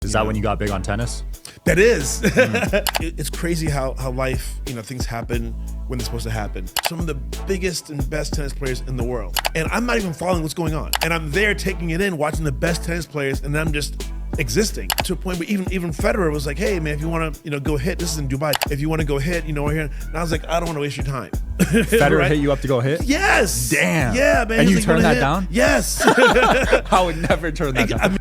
Is that when you got big on tennis? That is. It's crazy how life, things happen when they're supposed to happen. Some of the biggest and best tennis players in the world. And I'm not even following what's going on. And I'm there taking it in, watching the best tennis players, and I'm just existing to a point where even Federer was like, hey man, if you want to, go hit, this is in Dubai. If you want to go hit, we're here. And I was like, I don't want to waste your time. Federer right? hit you up to go hit? Yes. Damn. Yeah, man. And you like, turned that down? Yes. I would never turn that down.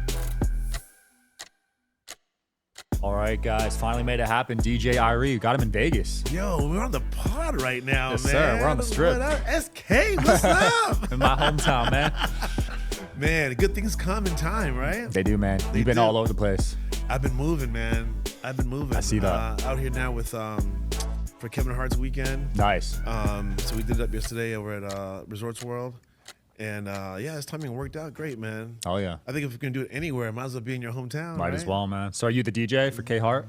All right, guys, finally made it happen. DJ Irie, you got him in Vegas. Yo, we're on the pod right now, Yes, man. sir. We're on the strip. SK, what's up? In my hometown, man. Man, good things come in time, right? They do, man. You've been all over the place. I've been moving, man. I've been moving. I see that. Out here now with for Kevin Hart's weekend. Nice. So we did it up yesterday over at Resorts World. And his timing worked out great, man. Oh, yeah. I think if we're going to do it anywhere, might as well be in your hometown. Might as well, man. So are you the DJ for K Hart?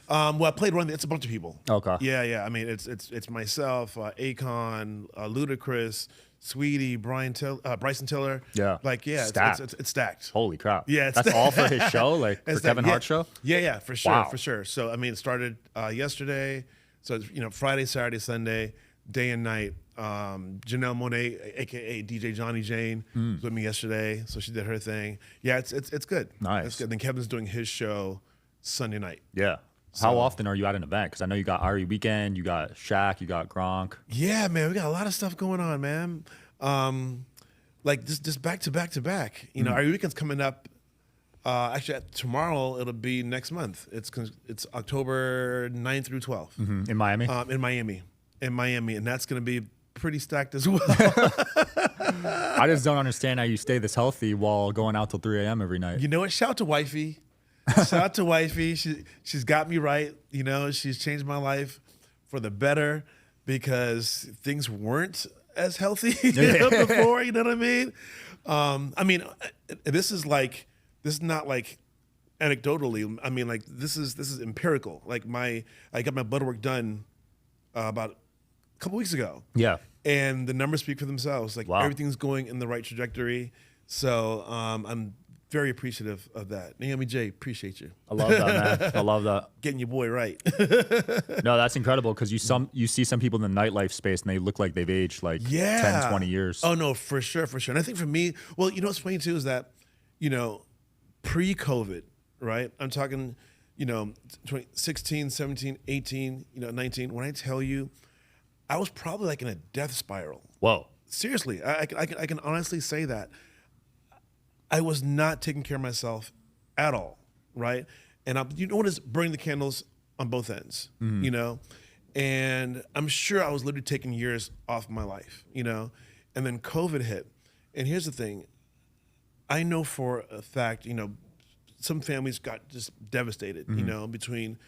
Well, I played one. It's a bunch of people. Okay. Yeah. I mean, it's myself, Akon, Ludacris, Sweetie, Bryson Tiller. Yeah. Stacked. It's stacked. Holy crap. Yeah, that's all for his show, like for Kevin Hart's show? Yeah, for sure, Wow. for sure. So, I mean, it started yesterday. So, it's, Friday, Saturday, Sunday, day and night. Janelle Monáe, aka DJ Johnny Jane, was with me yesterday, so she did her thing. Yeah, it's good. Nice. It's good. Then Kevin's doing his show Sunday night. Yeah. How often are you at an event? Because I know you got Irie Weekend, you got Shaq, you got Gronk. Yeah, man, we got a lot of stuff going on, man. Like just back to back to back. Irie Weekend's coming up. Actually, tomorrow it'll be next month. It's October 9th through 12th. In Miami? In Miami, and that's going to be pretty stacked as well. I just don't understand how you stay this healthy while going out till 3 a.m. every night. You know what? Shout out to wifey. Shout out to wifey. She's got me right. She's changed my life for the better because things weren't as healthy before. You know what I mean? This is not like anecdotally. I mean, like this is empirical. Like I got my blood work done about a couple weeks ago. Yeah. And the numbers speak for themselves. Like everything's going in the right trajectory. So I'm very appreciative of that. Naomi J, appreciate you. I love that, man. I love that. Getting your boy right. No, that's incredible because you see some people in the nightlife space and they look like they've aged like 10, 20 years. Oh, no, for sure. And I think for me, well, what's funny too is that, pre-COVID, right? I'm talking, 2016, 17, 18, 19. When I tell you, I was probably like in a death spiral. Whoa. Seriously, I can honestly say that. I was not taking care of myself at all, right? And what is burning the candles on both ends, And I'm sure I was literally taking years off my life, And then COVID hit. And here's the thing. I know for a fact, some families got just devastated, between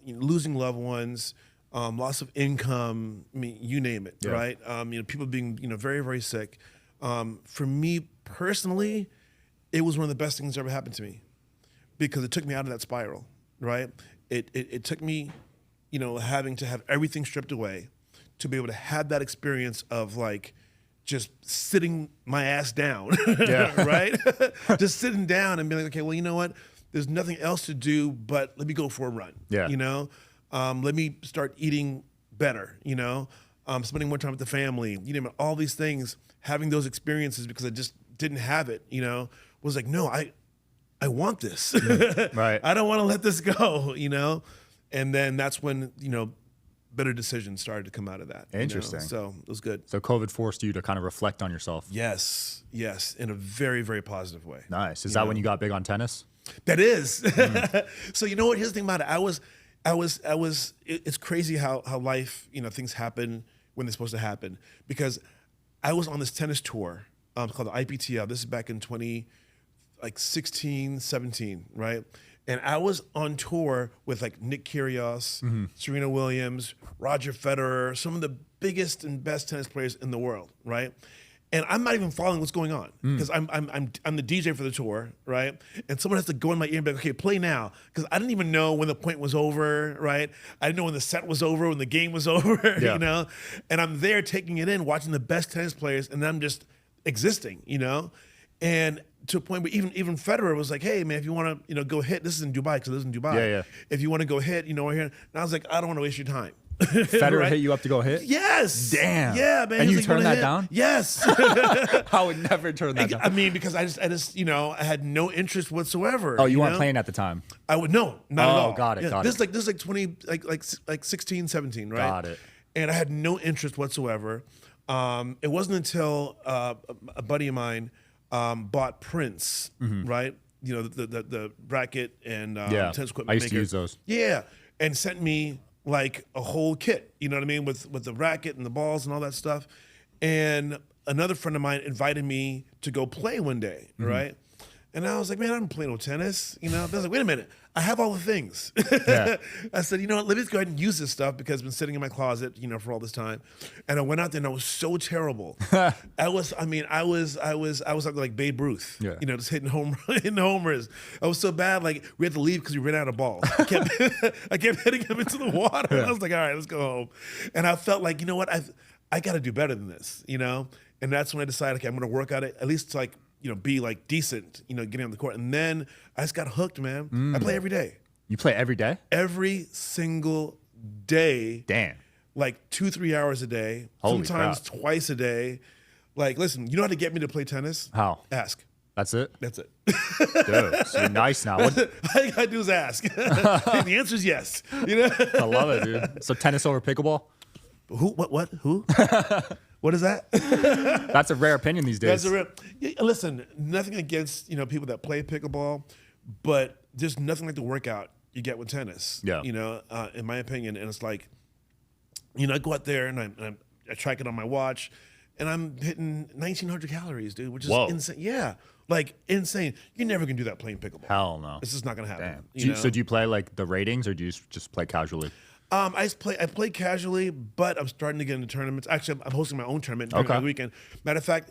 losing loved ones, loss of income, I mean, you name it, right? People being, very, very sick. For me personally, it was one of the best things that ever happened to me because it took me out of that spiral, right? It took me, having to have everything stripped away to be able to have that experience of like just sitting my ass down, right? Just sitting down and being like, okay, well, you know what? There's nothing else to do, but let me go for a run, let me start eating better, spending more time with the family, all these things, having those experiences because I just didn't have it, was like, no, I want this. Right. I don't want to let this go, And then that's when, better decisions started to come out of that. Interesting. So it was good. So COVID forced you to kind of reflect on yourself. Yes, in a very, very positive way. Nice. Is that when you got big on tennis? That is. So you know what? Here's the thing about it. It's crazy how life, things happen when they're supposed to happen. Because I was on this tennis tour called the IPTL. This is back in 2016, 17, right? And I was on tour with like Nick Kyrgios, Serena Williams, Roger Federer, some of the biggest and best tennis players in the world, right? And I'm not even following what's going on because I'm the DJ for the tour, right? And someone has to go in my ear and be like, okay, play now. Because I didn't even know when the point was over, right? I didn't know when the set was over, when the game was over, And I'm there taking it in, watching the best tennis players, and I'm just existing, And to a point where even Federer was like, hey man, if you want to go hit, this is in Dubai because I live in Dubai. Yeah. If you want to go hit, we're here. And I was like, I don't want to waste your time. Federer right? hit you up to go hit? Yes. Damn. Yeah, man. And you like, turned that down? Yes. I would never turn that down. I mean, because I just I had no interest whatsoever. Oh, you weren't playing at the time? I would not at all. Oh, got it. This is like 20, like 16, 17, right? Got it. And I had no interest whatsoever. It wasn't until a buddy of mine bought Prince, right? The racket and tennis equipment I used maker. to use those. Yeah, and sent me like a whole kit, you know what I mean, with the racket and the balls and all that stuff. And another friend of mine invited me to go play one day, right? And I was like, man, I don't play no tennis. I was like, wait a minute, I have all the things. Yeah. I said, let me just go ahead and use this stuff because it's been sitting in my closet, for all this time. And I went out there and I was so terrible. I was like Babe Ruth, just hitting homers. I was so bad, like we had to leave because we ran out of balls. I kept hitting them into the water. And I was like, all right, let's go home. And I felt like, you know what, I got to do better than this, And that's when I decided, okay, I'm going to work at it, at least like, be like decent, getting on the court. And then I just got hooked, man. I play every day. You play every day? Every single day. Damn. Like 2-3 hours a day. Holy sometimes crap. twice a day. Like, listen, you know how to get me to play tennis? How? Ask. That's it? That's it. Dude, so you're nice now. All you gotta do is ask. The answer is yes. I love it, dude. So tennis over pickleball? Who? What? Who? What is that? That's a rare opinion these days. Listen, nothing against people that play pickleball, but there's nothing like the workout you get with tennis. Yeah. In my opinion, and it's like, I go out there and I track it on my watch, and I'm hitting 1,900 calories, dude, which is insane. Yeah, like insane. You're never gonna do that playing pickleball. Hell no. This is not gonna happen. Damn. So do you play like the ratings, or do you just play casually? I play casually, but I'm starting to get into tournaments. Actually, I'm hosting my own tournament during the weekend. Matter of fact,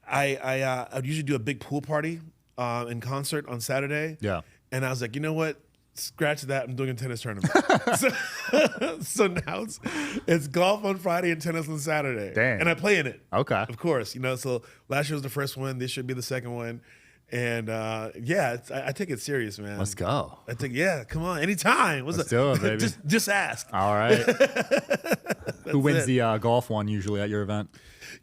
I'd usually do a big pool party in concert on Saturday. Yeah. And I was like, you know what? Scratch that. I'm doing a tennis tournament. so now it's golf on Friday and tennis on Saturday. Damn. And I play in it. Okay. Of course. So last year was the first one. This should be the second one. And I take it serious, man. Let's go. Come on, anytime. Let's do it, baby. just ask. All right. Who wins the golf one usually at your event?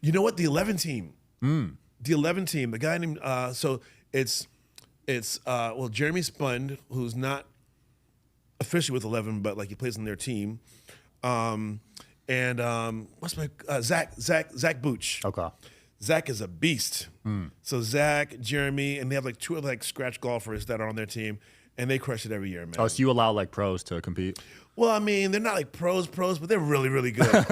You know what? The 11 team. The 11 team. The guy named so it's Jeremy Spund, who's not officially with 11, but like he plays on their team. And what's my Zach Booch. Okay. Zach is a beast. So Zach, Jeremy, and they have like two other like scratch golfers that are on their team, and they crush it every year, man. Oh, so you allow like pros to compete? Well, I mean, they're not like pros, but they're really, really good.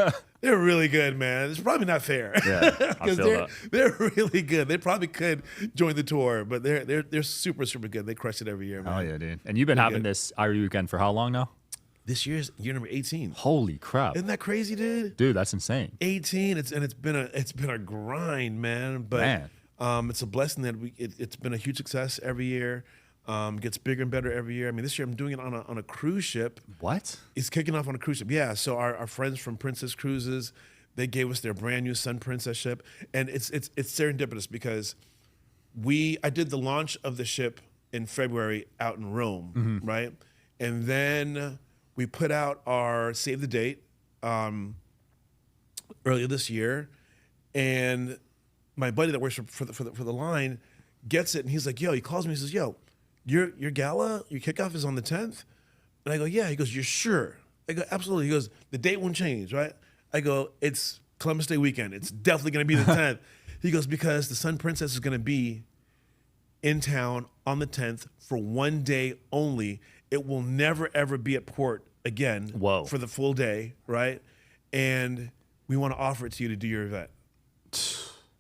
They're really good, man. It's probably not fair. Yeah, I feel they're really good. They probably could join the tour, but they're super, super good. They crush it every year, man. Oh yeah, dude. And you've been having this Irie weekend for how long now? This year's year number 18. Holy crap! Isn't that crazy, dude? Dude, that's insane. 18. It's been a grind, man. But it's a blessing that it's been a huge success every year. Gets bigger and better every year. I mean, this year I'm doing it on a cruise ship. What? It's kicking off on a cruise ship. Yeah. So our friends from Princess Cruises, they gave us their brand new Sun Princess ship, and it's serendipitous because I did the launch of the ship in February out in Rome, right? And then we put out our save the date earlier this year, and my buddy that works for the line gets it, and he's like, "Yo," he calls me, he says, "Yo, your gala, your kickoff is on the 10th?" And I go, "Yeah." He goes, "You're sure?" I go, "Absolutely." He goes, "The date won't change, right?" I go, "It's Columbus Day weekend. It's definitely going to be the 10th." He goes, "Because the Sun Princess is going to be in town on the 10th for one day only. It will never, ever be at port again for the full day, right? And we want to offer it to you to do your event."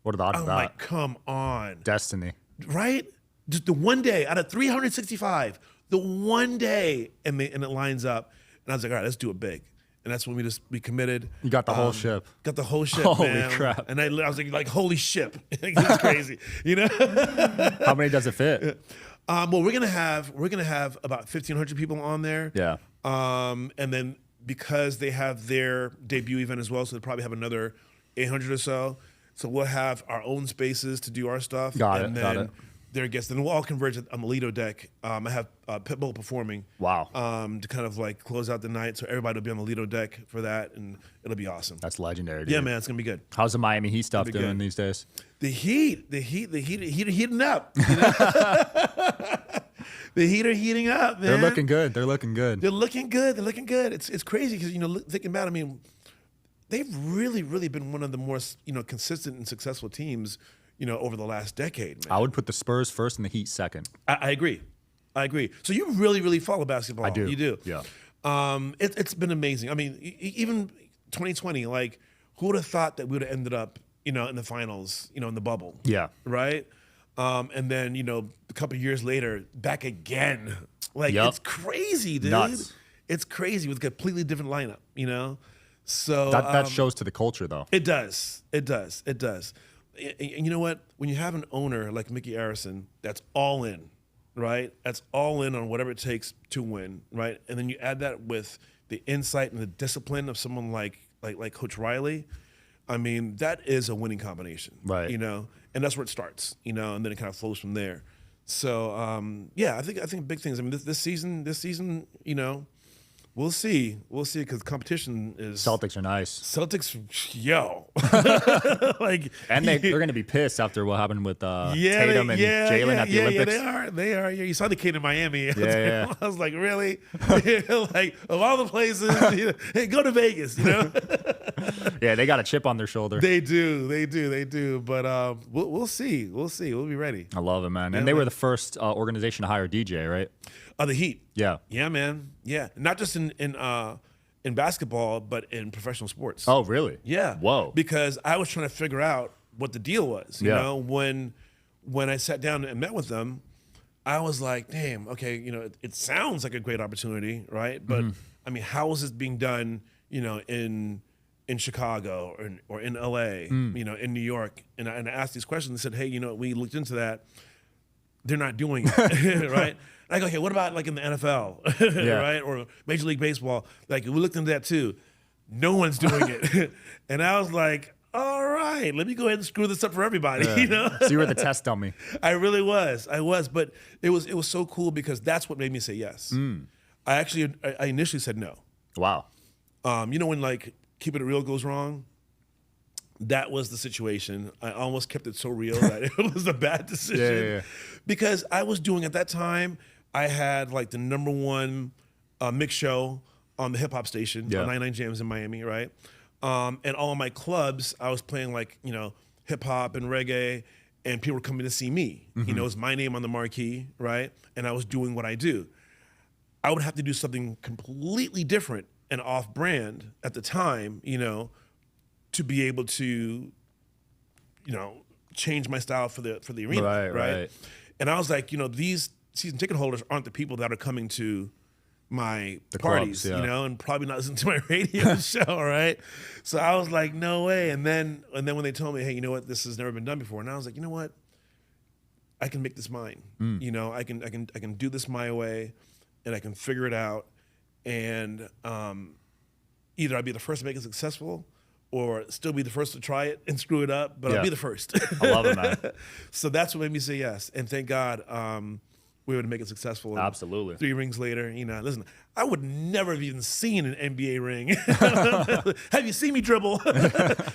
What are the odds of that? I'm like, come on. Destiny. Right? Just the one day out of 365, the one day, and it lines up. And I was like, all right, let's do it big. And that's when we committed. You got the whole ship. Got the whole ship, Holy man. crap. And I was like, holy ship. It's crazy, you know? How many does it fit? Well, we're gonna have about 1,500 people on there. Yeah. And then because they have their debut event as well, so they probably have another 800 or so. So we'll have our own spaces to do our stuff. Got and it. then their guests. Then we'll all converge on the Lido deck. I have Pitbull performing. Wow. To kind of like close out the night. So everybody will be on the Lido deck for that, and it'll be awesome. That's legendary, dude. Yeah, man, it's gonna be good. How's the Miami Heat stuff doing good. these days? The Heat are heating up. You know? The Heat are heating up, man. They're looking good. They're looking good. They're looking good. They're looking good. It's crazy because, you know, thinking about it, I mean, they've really, really been one of the more, you know, consistent and successful teams, you know, over the last decade, man. I would put the Spurs first and the Heat second. I agree. So you really, really follow basketball. I do. You do. Yeah. It's been amazing. I mean, even 2020, like, who would have thought that we would have ended up, you know, in the finals, you know, in the bubble? Yeah. Right? And then, you know, a couple of years later, back again. Like, Yep. it's crazy, dude. Nuts. It's crazy with a completely different lineup, you know? So That shows to the culture, though. it does. And you know what? When you have an owner like Mickey Arison that's all in, right? That's all in on whatever it takes to win, right? And then you add that with the insight and the discipline of someone like Coach Riley. I mean, that is a winning combination, Right. You know, and that's where it starts, you know, and then it kind of flows from there. So yeah, I think big things. I mean, this season, you know, we'll see because competition is Celtics are nice. Celtics, yo, like, And they're going to be pissed after what happened with Tatum and Jalen at the Olympics. Yeah, they are. Yeah, you saw the kid in Miami. Yeah. I was like, really? Like, of all the places, you know, hey, go to Vegas, you know? Yeah, they got a chip on their shoulder. They do. But we'll see. We'll be ready. I love it, man. And they were the first organization to hire a DJ, right? The Heat. Yeah. Yeah, man. Yeah, not just in basketball, but in professional sports. Oh, really? Yeah. Whoa. Because I was trying to figure out what the deal was. You know, when I sat down and met with them, I was like, damn, okay, you know, it sounds like a great opportunity, right? But I mean, how is this being done, you know, in Chicago or in LA, you know, in New York? And I asked these questions and said, hey, you know, we looked into that. They're not doing it, right? Like, okay, what about like in the NFL, right? Or Major League Baseball? Like, we looked into that too. No one's doing it. And I was like, all right, let me go ahead and screw this up for everybody, you know? So you were the test dummy. I really was. But it was so cool because that's what made me say yes. I initially said no. Wow. You know when like keeping it real goes wrong? That was the situation. I almost kept it so real that it was a bad decision. Yeah. Because I was doing, at that time, I had like the #1 mix show on the hip hop station, on 99 Jams in Miami, right? And all of my clubs, I was playing like, you know, hip hop and reggae, and people were coming to see me. You know, it was my name on the marquee, right? And I was doing what I do. I would have to do something completely different and off brand at the time, you know, to be able to, you know, change my style for the arena, right? And I was like, you know, these season ticket holders aren't the people that are coming to my parties, clubs, you know, and probably not listening to my radio show, right? So I was like, no way. And then when they told me, hey, you know what, this has never been done before, and I was like, you know what, I can make this mine. You know, I can do this my way, and I can figure it out, and either I'll be the first to make it successful, or still be the first to try it and screw it up, but I'll be the first. I love it, man. So that's what made me say yes. And thank God we were able to make it succcial. Absolutely. 3 rings later, you know, listen, I would never have even seen an NBA ring. Have you seen me dribble?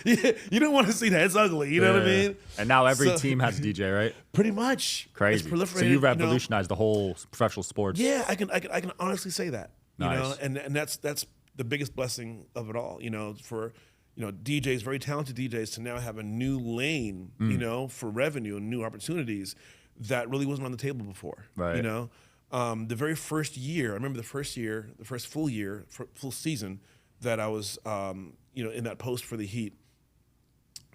You don't want to see that. It's ugly. You know what I mean? And now every team has a DJ, right? Pretty much. Crazy. It's proliferated, So you revolutionized the whole professional sports. Yeah, I can honestly say that. Nice. You know, and that's the biggest blessing of it all. You know, for DJs, very talented DJs, to now have a new lane, you know, for revenue and new opportunities that really wasn't on the table before. Right. You know, the very first year, I remember the first full season that I was, you know, in that post for the Heat.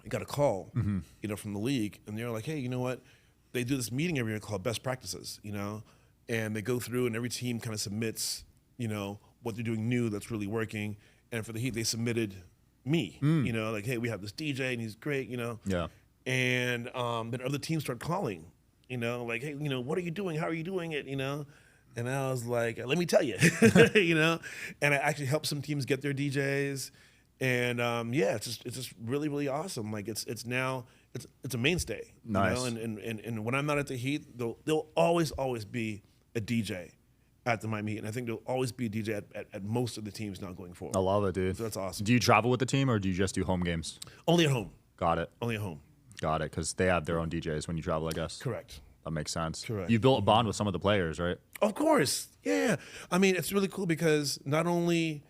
I got a call, you know, from the league, and they were like, hey, you know what? They do this meeting every year called Best Practices, you know, and they go through and every team kind of submits, you know, what they're doing new that's really working. And for the Heat, they submitted me, you know, like, hey, we have this DJ and he's great, you know. Yeah. And then other teams start calling, you know, like, hey, you know, what are you doing? How are you doing it? You know. And I was like, let me tell you, you know. And I actually helped some teams get their DJs. And yeah, it's just really, really awesome. Like it's now it's a mainstay. Nice. You know? And when I'm not at the Heat, there'll always be a DJ at the Miami Heat, and I think there'll always be a DJ at most of the teams now going forward. I love it, dude. So that's awesome. Do you travel with the team, or do you just do home games? Only at home. Got it. Only at home. Got it, because they have their own DJs when you travel, I guess. Correct. That makes sense. Correct. You built a bond with some of the players, right? Of course. Yeah. I mean, it's really cool because not only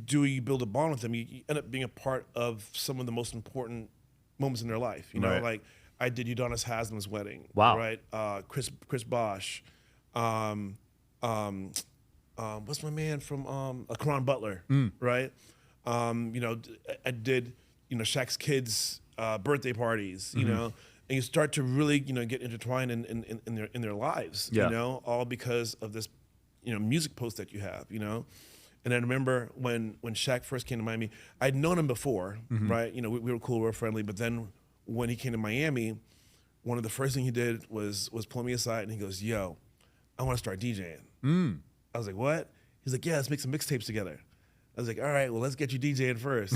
do you build a bond with them, you end up being a part of some of the most important moments in their life. You know, Right. like I did Udonis Haslam's wedding. Wow. Right. Chris Bosh. What's my man from Caron Butler? Right. You know, I did, you know, Shaq's kids' birthday parties. You know, and you start to really, you know, get intertwined in their lives. Yeah. You know, all because of this, you know, music post that you have. You know. And I remember when Shaq first came to Miami, I'd known him before, right? You know, we were cool, we were friendly. But then when he came to Miami, one of the first things he did was pull me aside and he goes, "Yo, I want to start DJing." I was like, "What?" He's like, "Yeah, let's make some mixtapes together." I was like, "All right, well, let's get you DJing first."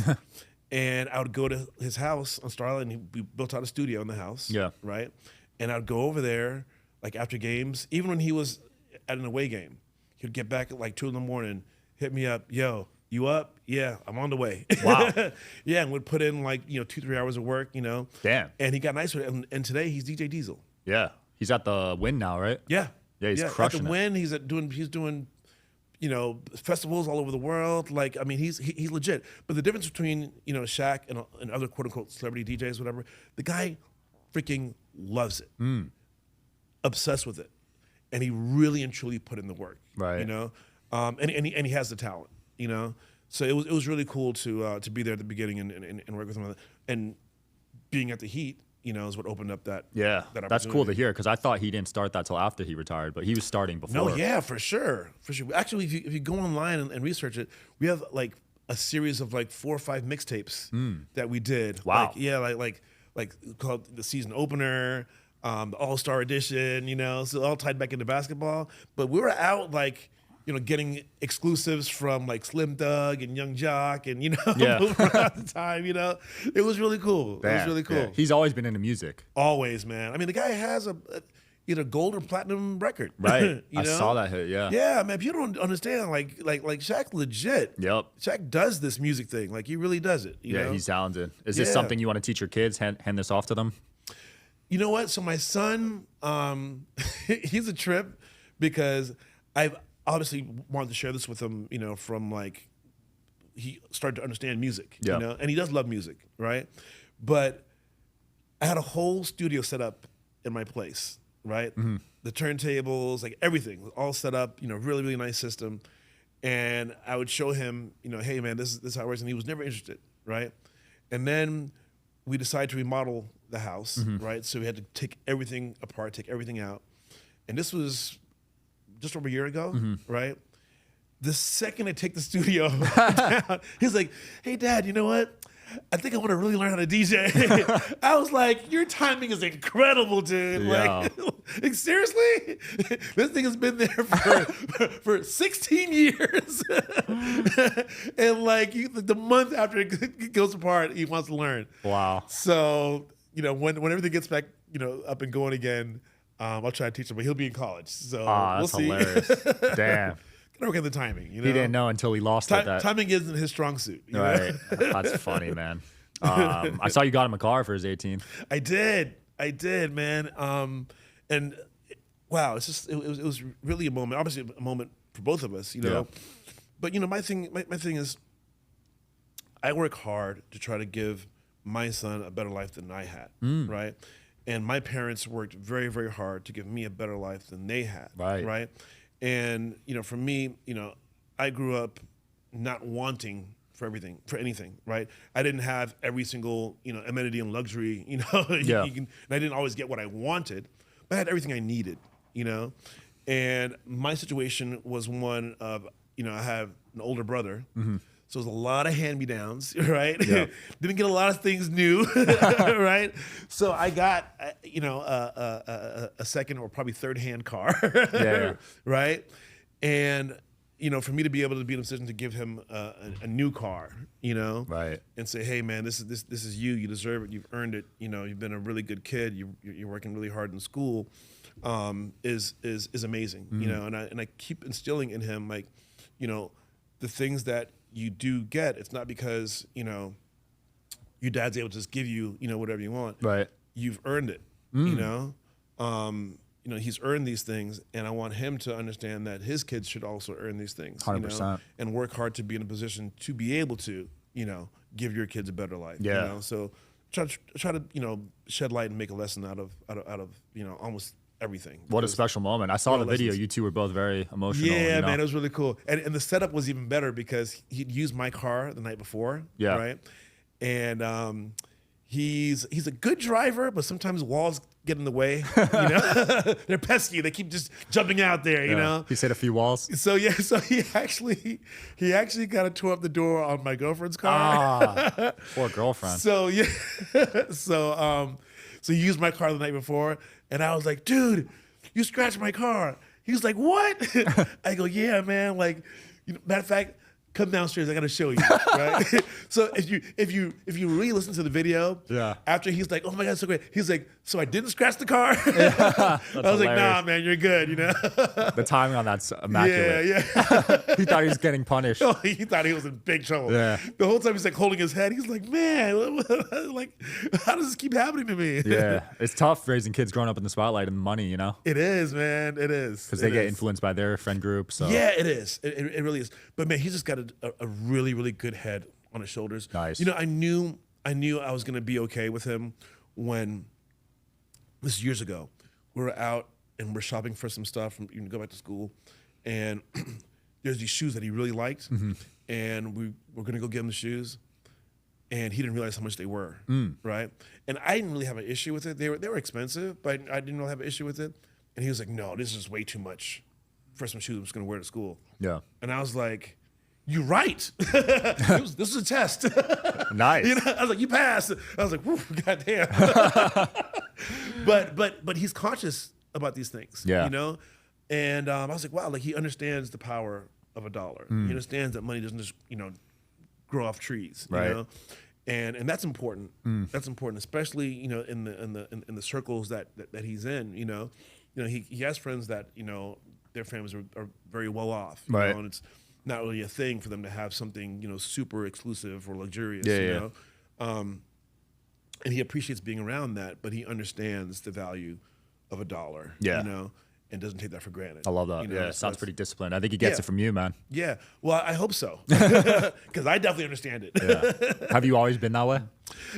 And I would go to his house on Star Island. We built out a studio in the house, Yeah. right? And I'd go over there like after games, even when he was at an away game, he'd get back at like 2 a.m. Hit me up, "Yo, you up?" "Yeah, I'm on the way." Wow. Yeah, and would put in like, you know, 2-3 hours of work, you know. Damn. And he got nice with it. And today he's DJ Diesel. Yeah. He's at the Win now, right? Yeah. Yeah, he's crushing at the it. Win, he's doing, you know, festivals all over the world. Like, I mean, he's legit. But the difference between, you know, Shaq and other quote unquote celebrity DJs, whatever, the guy freaking loves it. Obsessed with it. And he really and truly put in the work. Right. You know? And he has the talent, you know. So it was really cool to be there at the beginning and work with him. And being at the Heat, you know, is what opened up that. Yeah. that That's cool to opportunity. hear, because I thought he didn't start that till after he retired, but he was starting before. No, yeah, for sure. Actually, if you go online and research it, we have like a series of like 4 or 5 mixtapes that we did. Wow. Like, yeah, like called the season opener, the All-Star edition, you know, so all tied back into basketball. But we were out like, you know, getting exclusives from like Slim Thug and Young Jock and, you know, Yeah. at the time, you know. It was really cool. It was really cool. Yeah. He's always been into music. Always, man. I mean, the guy has a either gold or platinum record. Right. You I know? saw that hit, yeah. Yeah, man. If you don't understand, like Shaq legit. Yep. Shaq does this music thing. Like he really does it. You Yeah, know? he's talented. Is this Yeah. something you want to teach your kids? Hand this off to them? You know what? So my son, he's a trip because I've obviously wanted to share this with him, you know, from like he started to understand music, Yeah. you know, and he does love music, right? But I had a whole studio set up in my place, right? The turntables, like everything was all set up, you know, really, really nice system. And I would show him, you know, "Hey man, this is how it works." And he was never interested, right? And then we decided to remodel the house, right? So we had to take everything apart, take everything out. And this was just over a year ago, right? The second I take the studio down, he's like, "Hey dad, you know what? I think I want to really learn how to DJ." I was like, "Your timing is incredible, dude." Yeah. Like seriously? This thing has been there for 16 years. And like the month after it goes apart, he wants to learn. Wow. So, you know, when everything gets back, you know, up and going again, I'll try to teach him, but he'll be in college. So we'll That's see. hilarious. Damn. Gotta work on the timing, you know. He didn't know until he lost it. Timing isn't his strong suit. You know? Right. That's funny, man. I saw you got him a car for his 18th. I did, man. And wow, it's just it was really a moment. Obviously, a moment for both of us, you know. Yeah. But you know, my thing is, I work hard to try to give my son a better life than I had, right? And my parents worked very, very hard to give me a better life than they had, right? And you know, for me, you know, I grew up not wanting for anything, right? I didn't have every single, you know, amenity and luxury, you know. Yeah. And I didn't always get what I wanted, but I had everything I needed, you know. And my situation was one of, you know, I have an older brother, so there's a lot of hand-me-downs, right? Yeah. Didn't get a lot of things new, right? So I got, you know, a second or probably third-hand car, Yeah. right? And you know, for me to be able to be in a position to give him a new car, you know, Right. and say, hey man, this is you. You deserve it. You've earned it. You know, you've been a really good kid. You're working really hard in school. Is amazing. You know, and I keep instilling in him, like, you know, the things that you do get. It's not because, you know, your dad's able to just give you, you know, whatever you want. Right. You've earned it. You know. You know, he's earned these things, and I want him to understand that his kids should also earn these things, 100%. you know, and work hard to be in a position to be able to, you know, give your kids a better life. Yeah. You know? So try to, you know, shed light and make a lesson out of you know, almost everything. What a special moment. I saw the video. lessons. You two were both very emotional. Yeah, you know? man, it was really cool. And the setup was even better because he'd used my car the night before. Yeah. Right. And he's a good driver, but sometimes walls get in the way. You know, they're pesky. They keep just jumping out there. You know. He's hit a few walls. So yeah, so he actually kind of tore up the door on my girlfriend's car. Poor girlfriend. So yeah, so he used my car the night before, and I was like, dude, you scratched my car. He was like, what? I go, yeah, man. Like, you know, matter of fact, come downstairs. I gotta show you. Right. So if you really listen to the video, Yeah. after he's like, oh my God, so great. He's like, so I didn't scratch the car. I was like, nah, man, you're good. You know. The timing on that's immaculate. Yeah. He thought he was getting punished. Oh, he thought he was in big trouble. Yeah. The whole time he's like holding his head. He's like, man, like, how does this keep happening to me? Yeah, it's tough raising kids growing up in the spotlight and money, you know, It is, man. It is. because they get influenced by their friend group. So Yeah, it is. It really is. But man, he's just got a really, really good head on his shoulders. Nice. You know, I knew I was gonna be okay with him when this is years ago. We were out and we're shopping for some stuff from go back to school, and there's these shoes that he really liked, and we were gonna go get him the shoes, and he didn't realize how much they were, right? And I didn't really have an issue with it. They were expensive, but I didn't really have an issue with it. And he was like, "No, this is way too much for some shoes I'm just gonna wear to school." yeah, And I was like, "You're right. This was a test." nice. You know, I was like, "You passed." I was like, "Whew, goddamn." but he's conscious about these things. Yeah. You know, and I was like, wow, like he understands the power of a dollar. He understands that money doesn't just grow off trees. Right. You know? And that's important. That's important, especially in the circles that he's in. You know, he has friends that their families are very well off. You Right. know, and it's not really a thing for them to have something super exclusive or luxurious. Yeah, you yeah. know, and he appreciates being around that, but he understands the value of a dollar. Yeah. You know, and doesn't take that for granted. I love that. You know, Yeah, so sounds it's- pretty disciplined. I think he gets Yeah. it from you, man. Yeah. Well, I hope so, because I definitely understand it. Yeah. Have you always been that way?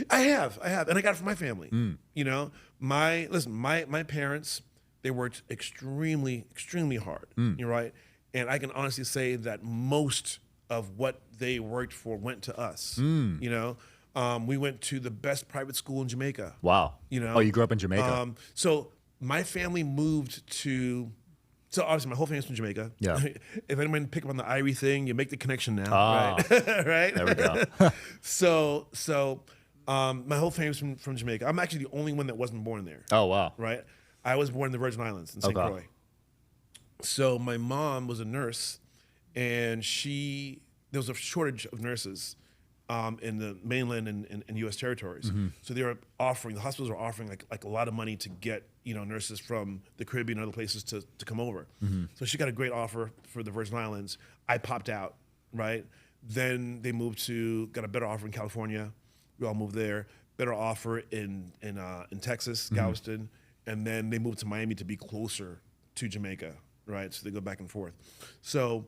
I have, and I got it from my family. You know, my parents, they worked extremely hard. You're right, and I can honestly say that most of what they worked for went to us. You know, we went to the best private school in Jamaica. Wow. You know, Oh, you grew up in Jamaica. So my family moved to. So obviously my whole family's from Jamaica. Yeah. If anyone pick up on the Irie thing, you make the connection now, Ah. right? Right. There we go. So my whole family's from Jamaica. I'm actually the only one that wasn't born there. Oh, wow. Right. I was born in the Virgin Islands in St. Okay. Croix. So my mom was a nurse, and there was a shortage of nurses in the mainland and U.S. territories. So the hospitals were offering like a lot of money to get nurses from the Caribbean and other places to come over. So she got a great offer for the Virgin Islands. I popped out, right? Then they got a better offer in California. We all moved there. Better offer in Texas, Galveston, and then they moved to Miami to be closer to Jamaica, right? So they go back and forth. So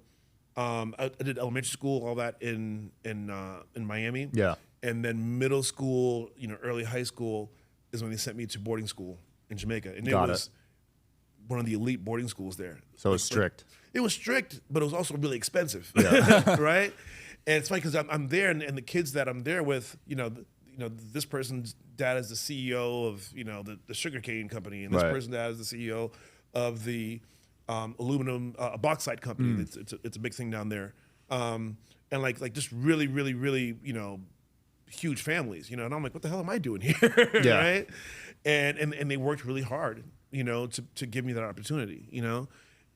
I did elementary school, all that in Miami. Yeah. And then middle school, early high school is when they sent me to boarding school in Jamaica, and Got it was one of the elite boarding schools there. So it's strict. It was strict, but it was also really expensive, Yeah. right? And it's funny because I'm there, and the kids that I'm there with, this person's dad is the CEO of the sugarcane company, and this Right. person's dad is the CEO of the aluminum bauxite company. It's a big thing down there, and like just really huge families, and I'm like, what the hell am I doing here, Yeah. right? And they worked really hard, to give me that opportunity,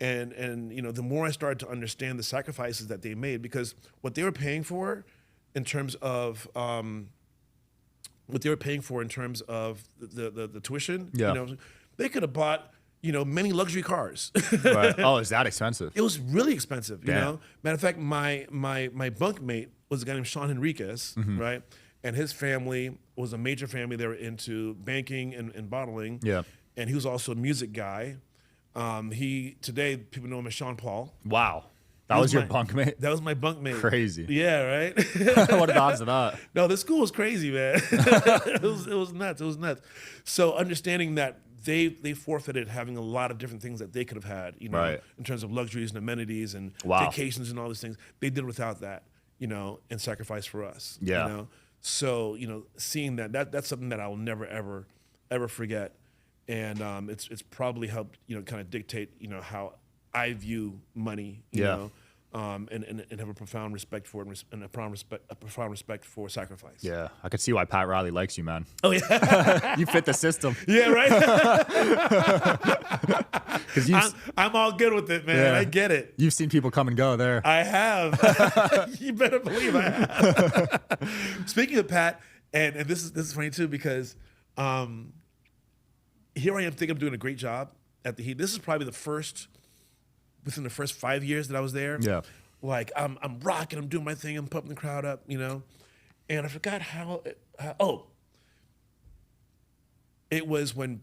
And you know, the more I started to understand the sacrifices that they made, because what they were paying for in terms of the tuition, Yeah. you know, they could have bought, you know, many luxury cars. Right. Oh, is that expensive? It was really expensive, you Damn. know. Matter of fact, my bunkmate was a guy named Sean Henriquez, right? And his family was a major family. They were into banking and bottling. Yeah. And he was also a music guy. Today people know him as Sean Paul. Wow. That was your bunkmate? That was my bunkmate. Crazy. Yeah, right? What are the odds of that? No, the school was crazy, man. It was nuts. It was nuts. So understanding that they forfeited having a lot of different things that they could have had, you know, Right. in terms of luxuries and amenities and Wow. vacations and all these things. They did without that, you know, and sacrifice for us. Yeah. You know? So, you know, seeing that's something that I will never, ever forget. And it's probably helped, you know, kind of dictate, you know, how I view money, you Yeah. know, and have a profound respect for it and a profound respect for sacrifice. Yeah. I could see why Pat Riley likes you, man. Oh yeah. You fit the system. Yeah, right. Because I'm all good with it, man. Yeah. I get it. you've seen people come and go there. I have. You better believe I have. Speaking of Pat, and this is funny too, because here I am thinking I'm doing a great job at the Heat. This is probably within the first 5 years that I was there. Yeah. Like I'm rocking, I'm doing my thing, I'm pumping the crowd up, you know. And I forgot it was when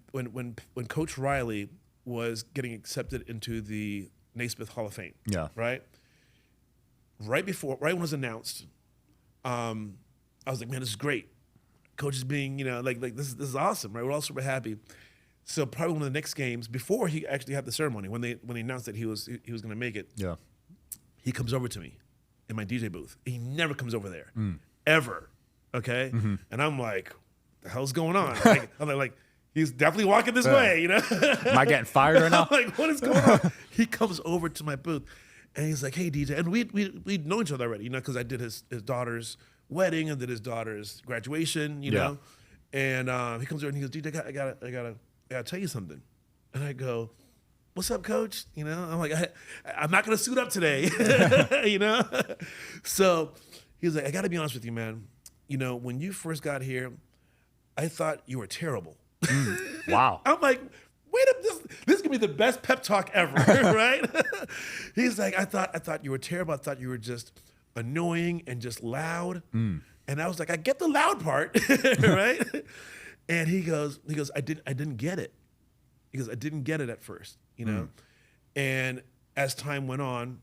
Coach Riley was getting accepted into the Naismith Hall of Fame. Yeah. Right? Right when it was announced, I was like, man, this is great. Coach is being, you know, like this is awesome, right? We're all super happy. So probably one of the next games, before he actually had the ceremony, when they announced that he was going to make it, Yeah. he comes over to me in my DJ booth. He never comes over there, ever. Okay, and I'm like, the hell's going on? I'm like, he's definitely walking this way, you know. Am I getting fired right now? I'm like, what is going on? He comes over to my booth, and he's like, hey DJ, and we'd known each other already, you know, because I did his daughter's wedding and did his daughter's graduation, you know. And he comes over and he goes, DJ, I gotta tell you something. And I go, what's up, coach? You know, I'm like, I'm not gonna suit up today, you know? So he was like, I gotta be honest with you, man. You know, when you first got here, I thought you were terrible. Wow. I'm like, wait up, this is gonna be the best pep talk ever, right? He's like, I thought you were terrible. I thought you were just annoying and just loud. And I was like, I get the loud part, right? And he goes, I didn't get it. He goes, I didn't get it at first, you know? And as time went on,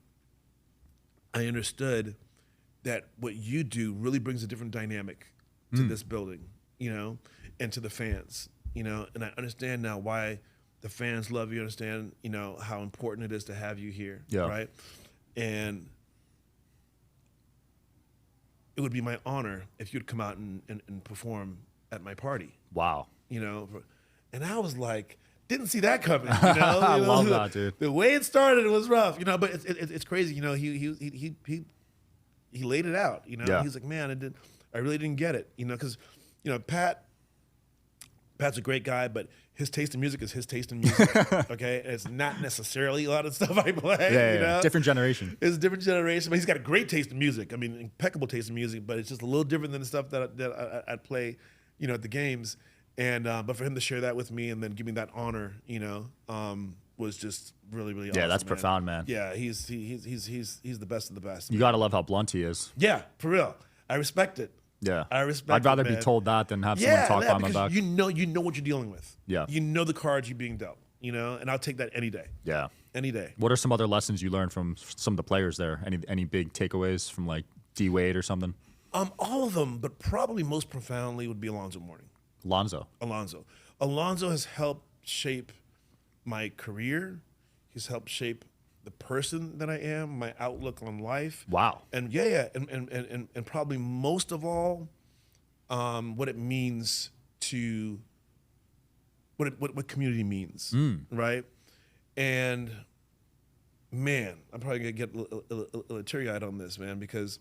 I understood that what you do really brings a different dynamic to this building, you know, and to the fans, you know? And I understand now why the fans love you, understand, you know, how important it is to have you here, right? And it would be my honor if you'd come out and perform at my party. Wow. You know, and I was like, didn't see that coming. You know, I love that, dude. The way it started, it was rough. You know, but it's crazy. You know, he laid it out. You know, Yeah. he's like, man, I really didn't get it. You know, because you know, Pat's a great guy, but his taste in music is his taste in music. Okay, and it's not necessarily a lot of stuff I play. Yeah, you know? Different generation. It's a different generation, but he's got a great taste in music. I mean, impeccable taste in music, but it's just a little different than the stuff that I'd play, you know, at the games. And but for him to share that with me and then give me that honor, you know, was just really, really awesome. Yeah, that's man. profound, man. Yeah, he's the best of the best. You gotta love how blunt he is. Yeah, for real. I respect it. Yeah. I respect I'd rather it, be man. told that than have someone talk behind my because back. you know what you're dealing with. Yeah. You know the cards you're being dealt, you know, and I'll take that any day. Yeah. Any day. What are some other lessons you learned from some of the players there? Any big takeaways from like D Wade or something? All of them, but probably most profoundly would be Alonzo Mourning. Alonzo has helped shape my career. He's helped shape the person that I am, my outlook on life. Wow. And and probably most of all, what it means to what community means, right? And man, I'm probably gonna get a little teary-eyed on this, man, because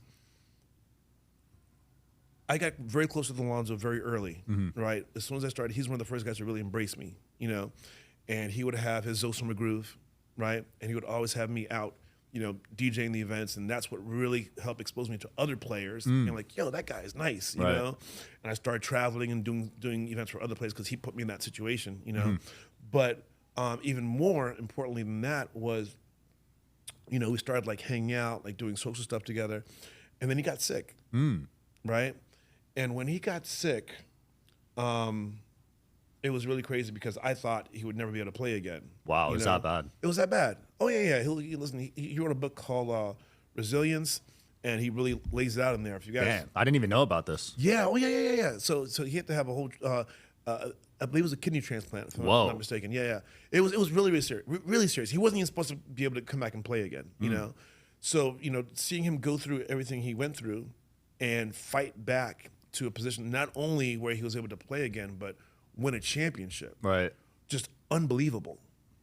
I got very close with Alonzo very early, right? As soon as I started, he's one of the first guys to really embrace me, you know. And he would have his Zosima groove, right? And he would always have me out, DJing the events, and that's what really helped expose me to other players. And like, yo, that guy is nice, you know. And I started traveling and doing events for other players because he put me in that situation, But even more importantly than that was, we started like hanging out, like doing social stuff together, and then he got sick, right? And when he got sick, it was really crazy because I thought he would never be able to play again. Wow, it was that bad? It was that bad. Oh yeah. He wrote a book called Resilience, and he really lays it out in there. If you guys, damn, I didn't even know about this. Yeah. Oh yeah. So he had to have a whole. I believe it was a kidney transplant, if I'm not mistaken. Yeah. It was really serious. Really serious. He wasn't even supposed to be able to come back and play again. You know, so seeing him go through everything he went through, and fight back to a position not only where he was able to play again, but win a championship. Right. Just unbelievable.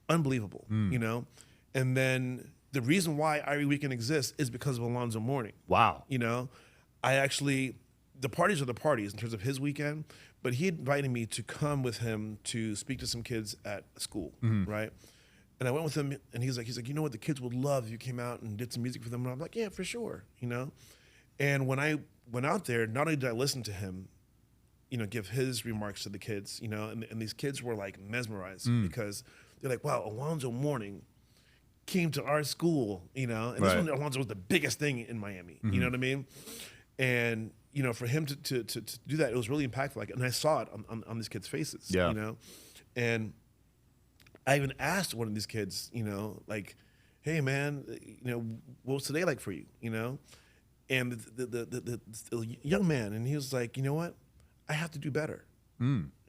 And then the reason why Irie Weekend exists is because of Alonzo Mourning. Wow. The parties are the parties in terms of his weekend, but he invited me to come with him to speak to some kids at school, right? And I went with him, and he's like, you know what, the kids would love if you came out and did some music for them. And I'm like, yeah, for sure, And when I went out there, not only did I listen to him, give his remarks to the kids, and these kids were like mesmerized because they're like, wow, Alonzo Mourning came to our school, and this one, Alonzo was the biggest thing in Miami, you know what I mean? And, for him to do that, it was really impactful. And I saw it on these kids' faces, And I even asked one of these kids, like, hey man, what was today like for you, And the young man, and he was like, you know what? I have to do better.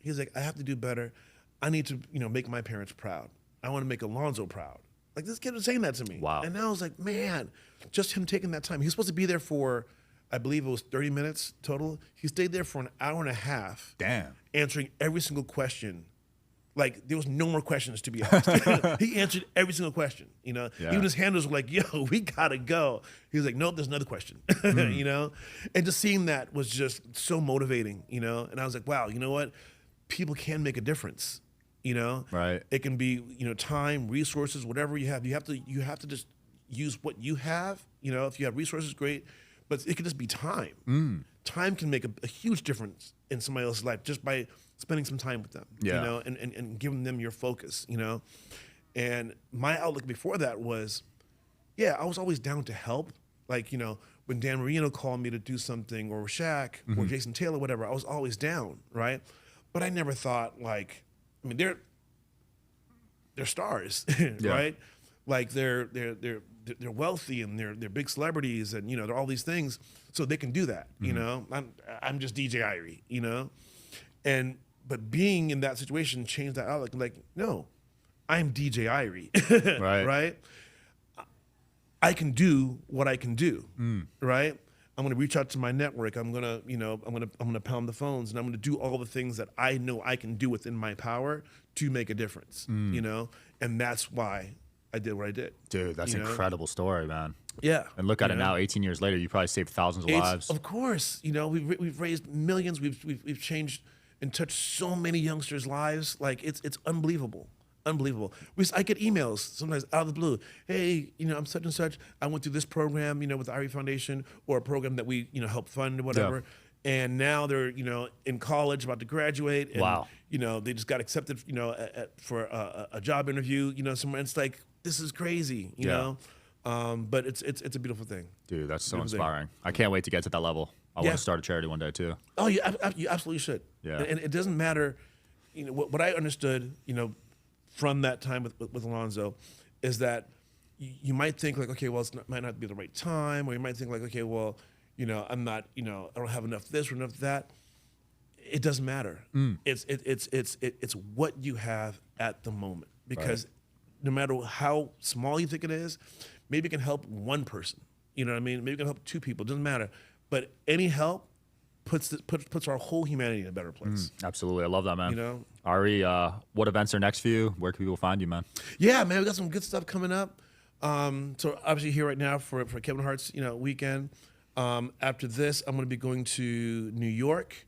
He's like, I have to do better. I need to, make my parents proud. I want to make Alonzo proud. Like, this kid was saying that to me. Wow. And I was like, man, just him taking that time. He was supposed to be there for, I believe it was 30 minutes total. He stayed there for an hour and a half. Damn. Answering every single question. Like, there was no more questions to be asked. He answered every single question, Yeah. Even his handlers were like, yo, we gotta go. He was like, nope, there's another question, And just seeing that was just so motivating, And I was like, wow, you know what? People can make a difference, Right. It can be, time, resources, whatever you have. You have to just use what you have, If you have resources, great. But it can just be time. Time can make a huge difference in somebody else's life just by spending some time with them, and giving them your focus, And my outlook before that was, I was always down to help. Like, when Dan Marino called me to do something, or Shaq, or Jason Taylor, whatever, I was always down, right? But I never thought, like, I mean, they're stars, right? Like they're wealthy, and they're big celebrities, and they're all these things, so they can do that. I'm just DJ Irie, But being in that situation changed that outlook. Like, no, I'm DJ Irie, right? Right? I can do what I can do, right? I'm going to reach out to my network. I'm going to pound the phones, and I'm going to do all the things that I know I can do within my power to make a difference, And that's why I did what I did. Dude, that's an incredible story, man. Yeah. And look at it now, 18 years later, you probably saved thousands of lives. Of course, we've raised millions. We've changed and touched so many youngsters' lives. Like, it's unbelievable. Unbelievable. I get emails sometimes out of the blue. Hey, I'm such and such. I went through this program, with the Irie Foundation, or a program that we, help fund or whatever. Yeah. And now they're, in college, about to graduate. And, wow. They just got accepted, for a job interview, somewhere. And it's like, this is crazy, you know. But it's a beautiful thing. Dude, that's so inspiring. I can't wait to get to that level. I want to start a charity one day too. Oh, you absolutely should. Yeah. And it doesn't matter, what I understood, from that time with Alonzo, is that you might think like, okay, well, might not be the right time, or you might think like, okay, well, I'm not, I don't have enough this or enough that. It doesn't matter. It's what you have at the moment, because no matter how small you think it is, maybe it can help one person. You know what I mean? Maybe it can help two people. It doesn't matter. But any help puts our whole humanity in a better place. Absolutely. I love that, man. Irie, what events are next for you? Where can people find you, man? Yeah, man, we got some good stuff coming up. So obviously here right now for Kevin Hart's, weekend. After this, I'm going to be going to New York.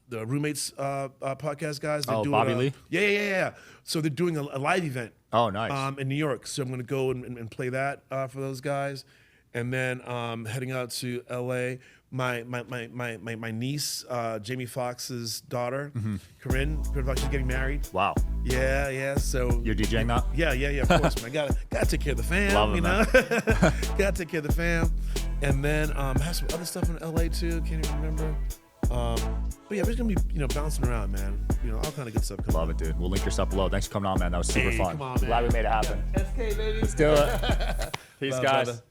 the Roommates podcast guys. They're doing Bobby Lee? Yeah. So they're doing a live event. Oh, nice. In New York. So I'm going to go and play that for those guys. And then heading out to L.A., my niece, Jamie Foxx's daughter, Corinne Fox, she's getting married. Wow. Yeah. So You're DJing that? Yeah. Of course, man. Gotta take care of the fam. Love it, man. Gotta take care of the fam. And then have some other stuff in L.A. too. Can't even remember. But yeah, we're just gonna be bouncing around, man. All kind of good stuff. Love it, dude. We'll link your stuff below. Thanks for coming on, man. That was super fun. Come on, man. Glad we made it happen. SK, baby. Let's do it. Peace, Love, guys. brother.